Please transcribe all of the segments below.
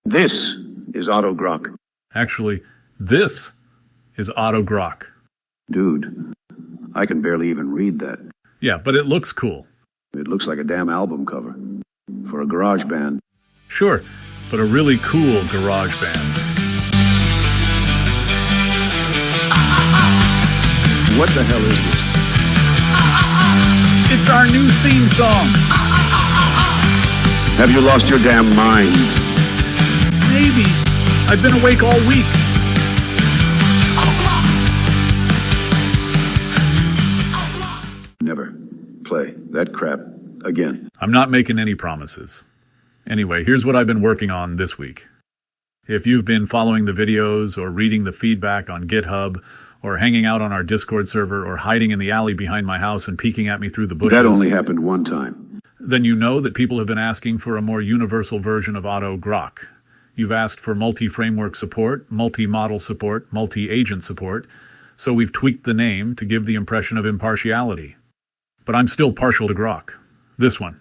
This is AutoGrok. Actually, this is AutoGroq. Dude, I can barely even read that. Yeah, but it looks cool. It looks like a damn album cover. For a garage band. Sure, but a really cool garage band. What the hell is this? It's our new theme song. Have you lost your damn mind? Maybe. I've been awake all week. Never play that crap again. I'm not making any promises. Anyway, here's what I've been working on this week. If you've been following the videos or reading the feedback on GitHub or hanging out on our Discord server or hiding in the alley behind my house and peeking at me through the bushes... That only happened one time. Then you know that people have been asking for a more universal version of AutoGroq. You've asked for multi-framework support, multi-model support, multi-agent support, so we've tweaked the name to give the impression of impartiality. But I'm still partial to Groq. This one.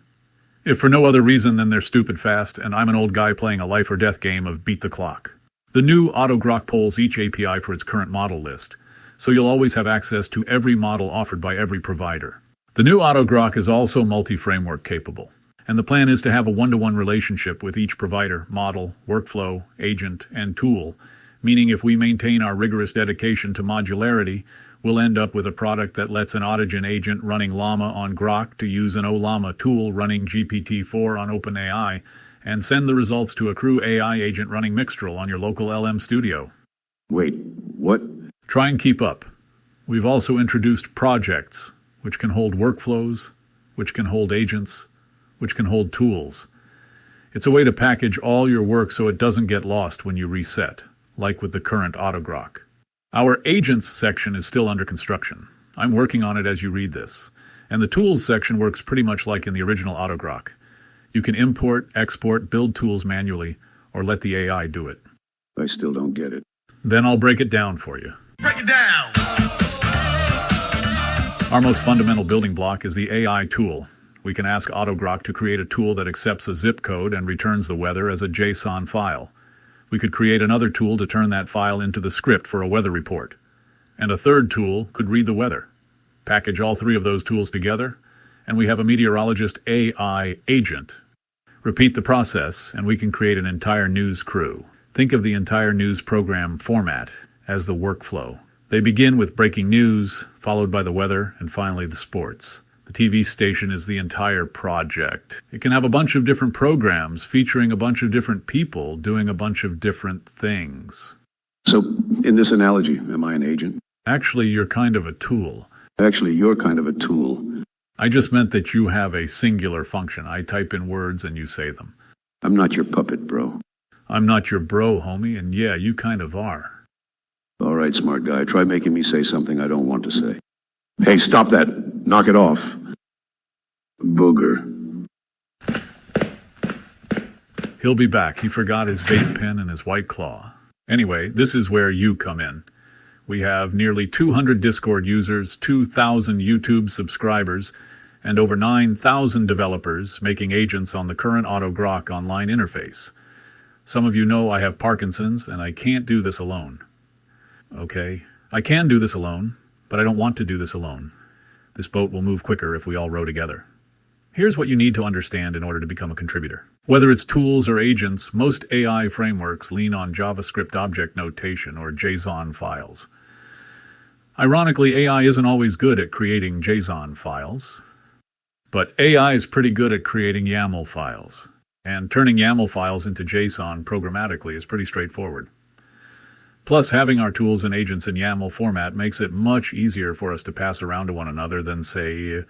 If for no other reason than they're stupid fast, and I'm an old guy playing a life-or-death game of beat the clock. The new AutoGroq polls each API for its current model list, so you'll always have access to every model offered by every provider. The new AutoGroq is also multi-framework capable, and the plan is to have a one-to-one relationship with each provider, model, workflow, agent, and tool, meaning if we maintain our rigorous dedication to modularity, we'll end up with a product that lets an Autogen agent running Llama on Groq to use an OLlama tool running GPT-4 on OpenAI and send the results to a CrewAI agent running Mixtral on your local LM studio. Wait, what? Try and keep up. We've also introduced projects, which can hold workflows, which can hold agents, which can hold tools. It's a way to package all your work so it doesn't get lost when you reset, like with the current AutoGroq. Our agents section is still under construction. I'm working on it as you read this. And the tools section works pretty much like in the original AutoGroq. You can import, export, build tools manually, or let the AI do it. I still don't get it. Then I'll break it down for you. Break it down! Our most fundamental building block is the AI tool. We can ask AutoGroq to create a tool that accepts a zip code and returns the weather as a JSON file. We could create another tool to turn that file into the script for a weather report. And a third tool could read the weather. Package all three of those tools together, and we have a meteorologist AI agent. Repeat the process, and we can create an entire news crew. Think of the entire news program format as the workflow. They begin with breaking news, followed by the weather, and finally the sports. The TV station is the entire project. It can have a bunch of different programs featuring a bunch of different people doing a bunch of different things. So, in this analogy, am I an agent? Actually, you're kind of a tool. Actually, you're kind of a tool. I just meant that you have a singular function. I type in words and you say them. I'm not your puppet, bro. I'm not your bro, homie, and yeah, you kind of are. All right, smart guy, try making me say something I don't want to say. Hey, stop that. Knock it off. Booger. He'll be back. He forgot his vape pen and his White Claw. Anyway, this is where you come in. We have nearly 200 Discord users, 2,000 YouTube subscribers, and over 9,000 developers making agents on the current AutoGroq online interface. Some of you know I have Parkinson's, and I can't do this alone. Okay, I can do this alone, but I don't want to do this alone. This boat will move quicker if we all row together. Here's what you need to understand in order to become a contributor. Whether it's tools or agents, most AI frameworks lean on JavaScript object notation or JSON files. Ironically, AI isn't always good at creating JSON files, but AI is pretty good at creating YAML files, and turning YAML files into JSON programmatically is pretty straightforward. Plus, having our tools and agents in YAML format makes it much easier for us to pass around to one another than, say,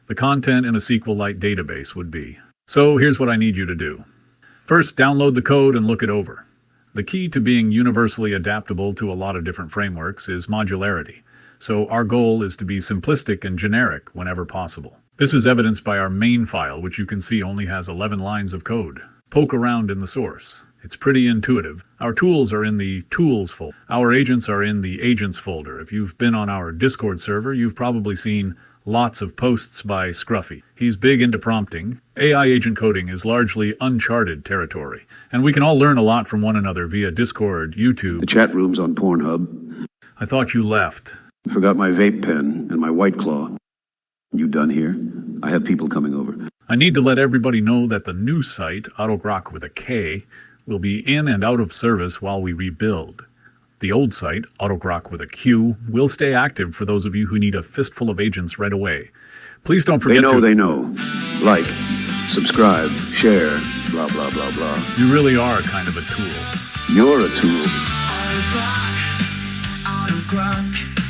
the content in a SQLite database would be. So here's what I need you to do. First, download the code and look it over. The key to being universally adaptable to a lot of different frameworks is modularity. So our goal is to be simplistic and generic whenever possible. This is evidenced by our main file, which you can see only has 11 lines of code. Poke around in the source. It's pretty intuitive. Our tools are in the Tools folder. Our agents are in the Agents folder. If you've been on our Discord server, you've probably seen Lots of posts by Scruffy. He's big into prompting. AI agent coding is largely uncharted territory, and we can all learn a lot from one another via Discord, YouTube. The chat room's on Pornhub. I thought you left. Forgot my vape pen and my White Claw. You done here? I have people coming over. I need to let everybody know that the new site, AutoGroq with a K, will be in and out of service while we rebuild. The old site, AutoGroq with a Q, will stay active for those of you who need a fistful of agents right away. Please don't forget They know. Like, subscribe, share, blah, blah, blah, blah. You really are kind of a tool. You're a tool. AutoGroq, AutoGroq.